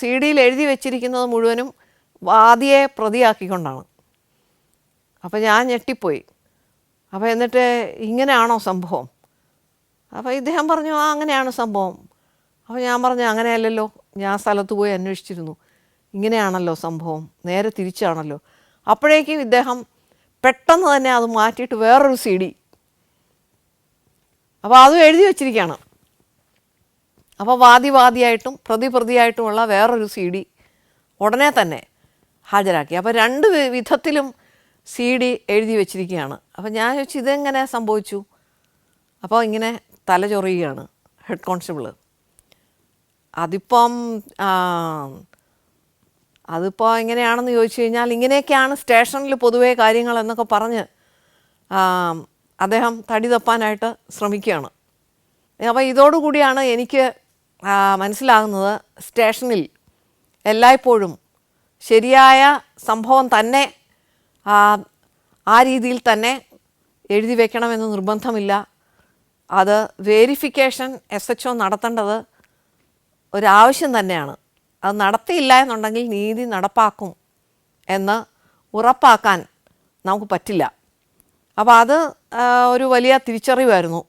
C ഡിയിൽ എഴുതി വെച്ചിരിക്കുന്നത് മുഴുവനും വാദിയെ പ്രതിയാക്കിക്കൊണ്ടാണ്. അപ്പോൾ ഞാൻ ഞെട്ടിപ്പോയി. അപ്പോൾ എന്നിട്ട് ഇങ്ങനെയാണോ സംഭവം? അപ്പോൾ ഇദ്ദേഹം പറഞ്ഞു അങ്ങനെയാണ് സംഭവം. അപ്പോൾ ഞാൻ പറഞ്ഞു അങ്ങനെയല്ലല്ലോ, ഞാൻ സ്ഥലത്ത് പോയി അന്വേഷിച്ചിരുന്നു, ഇങ്ങനെയാണല്ലോ സംഭവം, നേരെ തിരിച്ചാണല്ലോ. അപ്പോഴേക്കും ഇദ്ദേഹം പെട്ടെന്ന് തന്നെ അത് മാറ്റിയിട്ട് വേറൊരു സി ഡി, അപ്പോൾ അതും എഴുതി വച്ചിരിക്കുകയാണ്. അപ്പോൾ വാദിയായിട്ടും പ്രതിയായിട്ടുമുള്ള വേറൊരു സി ഡി ഉടനെ തന്നെ ഹാജരാക്കി. അപ്പോൾ രണ്ട് വിധത്തിലും സി ഡി എഴുതി വച്ചിരിക്കുകയാണ്. അപ്പോൾ ഞാൻ ചോദിച്ചു ഇതെങ്ങനെ സംഭവിച്ചു? അപ്പോൾ ഇങ്ങനെ തല ചൊറിയുകയാണ് ഹെഡ് കോൺസ്റ്റബിൾ. അതിപ്പോൾ എങ്ങനെയാണെന്ന് ചോദിച്ചു കഴിഞ്ഞാൽ ഇങ്ങനെയൊക്കെയാണ് സ്റ്റേഷനിൽ പൊതുവേ കാര്യങ്ങൾ എന്നൊക്കെ പറഞ്ഞ് അദ്ദേഹം തടി തപ്പാനായിട്ട് ശ്രമിക്കുകയാണ്. അപ്പോൾ ഇതോടുകൂടിയാണ് എനിക്ക് മനസ്സിലാകുന്നത് സ്റ്റേഷനിൽ എല്ലായ്പ്പോഴും ശരിയായ സംഭവം തന്നെ ആ രീതിയിൽ തന്നെ എഴുതി വയ്ക്കണമെന്ന് നിർബന്ധമില്ല. അത് വേരിഫിക്കേഷൻ SHO നടത്തേണ്ടത് ഒരാവശ്യം തന്നെയാണ്. അത് നടത്തിയില്ല എന്നുണ്ടെങ്കിൽ നീതി നടപ്പാക്കും എന്ന് ഉറപ്പാക്കാൻ നമുക്ക് പറ്റില്ല. അപ്പോൾ അത് ഒരു വലിയ തിരിച്ചറിവായിരുന്നു.